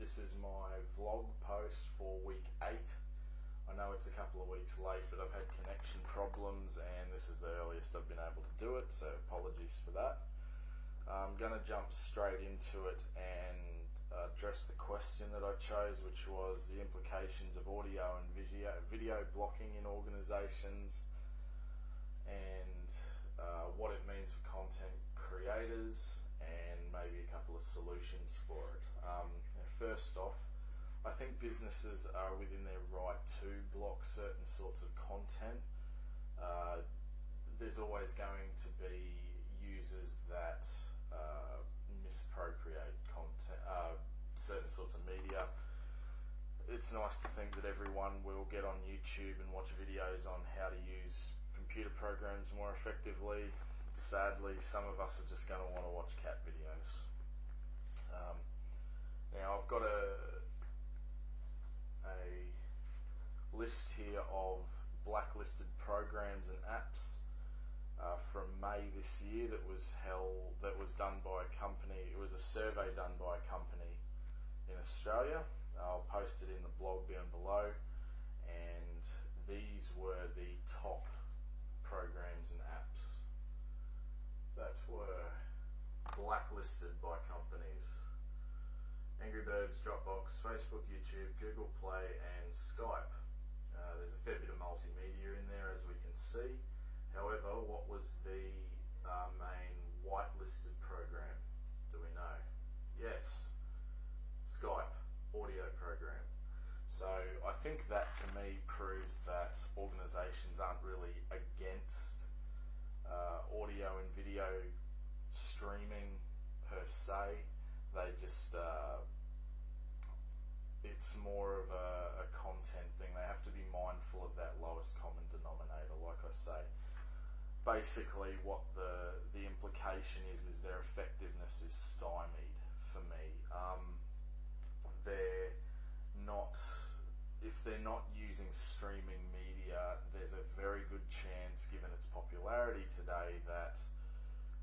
This is my vlog post for week 8. I know it's a couple of weeks late, but I've had connection problems and this is the earliest I've been able to do it, so apologies for that. I'm going to jump straight into it and address the question that I chose, which was the implications of audio and video blocking in organisations, and what it means for content creators, and maybe a couple of solutions for it. First off, I think businesses are within their right to block certain sorts of content. There's always going to be users that misappropriate content, certain sorts of media. It's nice to think that everyone will get on YouTube and watch videos on how to use computer programs more effectively. Sadly, some of us are just going to want to watch cat videos. Now I've got a list here of blacklisted programs and apps from May this year that was done by a company. It was a survey done by a company in Australia. I'll post it in the blog down below, and these were the top programs and apps that were blacklisted by companies: Angry Birds, Dropbox, Facebook, YouTube, Google Play and Skype. There's a fair bit of multimedia in there, as we can see. However, what was the main whitelisted program? Do we know? Yes, Skype, audio program. So I think that to me proves that organisations aren't really against audio and video streaming per se. They just it's more of a content thing. They have to be mindful of that lowest common denominator, like I say. Basically what the implication is their effectiveness is stymied for me. If they're not using streaming media, there's a very good chance, given its popularity today, that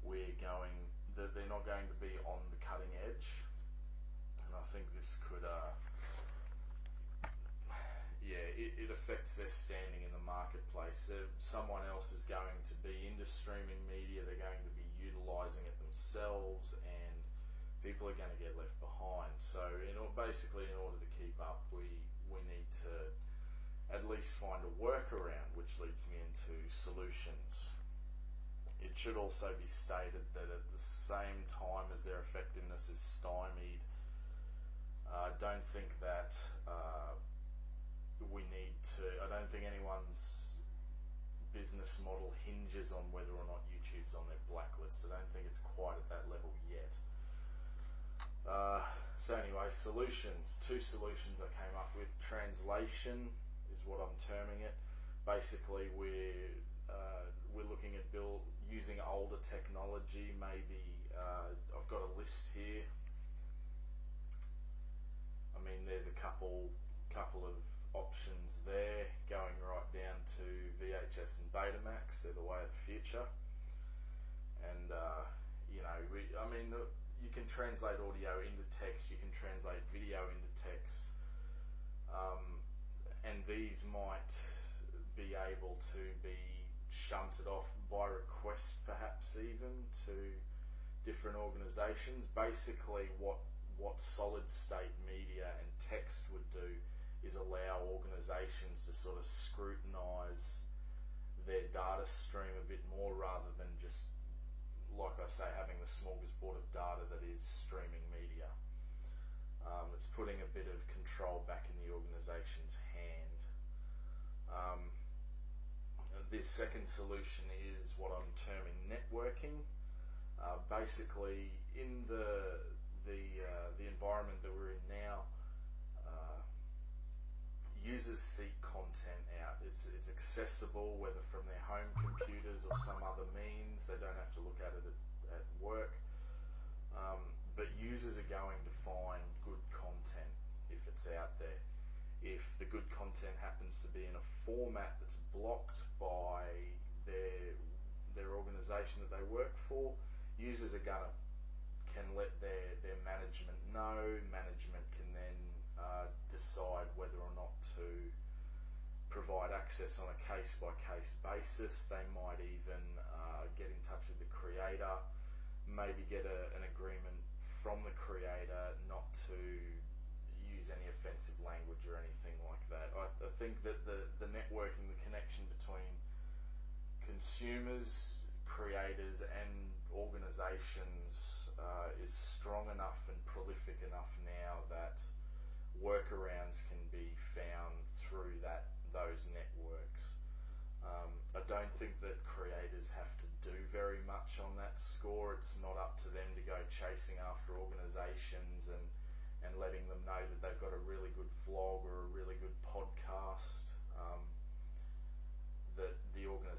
they're not going to be on the cutting edge. And I think this could it affects their standing in the marketplace. Someone else is going to be into streaming media, they're going to be utilising it themselves, and people are going to get left behind. So basically, in order to keep up, we need to at least find a workaround, which leads me into solutions. It should also be stated that at the same time as their effectiveness is stymied, I don't think anyone's business model hinges on whether or not YouTube's on their blacklist. I don't think it's quite at that level yet. So anyway, solutions. 2 solutions I came up with. Translation is what I'm terming it. Basically, we're looking at using older technology. Maybe I've got a list here. I mean, there's a couple of options there, going right down to VHS and Betamax. They're the way of the future. And you can translate audio into text, you can translate video into text, and these might be able to be shunted off by request, perhaps even to different organisations. Basically what solid state media and text would do is allow organisations to sort of scrutinise their data stream a bit more, rather than just, like I say, having the smorgasbord of data that is streaming media. It's putting a bit of control back in the organisation's hand. The second solution is what I'm terming networking. Basically, in the environment that we're in now, users seek content out. It's accessible, whether from their home computers or some other means. They don't have to look at it at work. But users are going to find good content if it's out there. If the good content happens to be in a format that's blocked by their organisation that they work for, users are can let their management know. Management can then decide whether or not to provide access on a case-by-case basis. They might even get in touch with the creator, maybe get an agreement from the creator not to use any offensive language or anything like that. I think that the networking, the connection between consumers, creators and organisations is strong enough and prolific enough now that workarounds can be found through those networks. I don't think that creators have to do very much on that score. It's not up to them to go chasing after organisations and letting them know that they've got a really good vlog or a really good podcast. That the organisation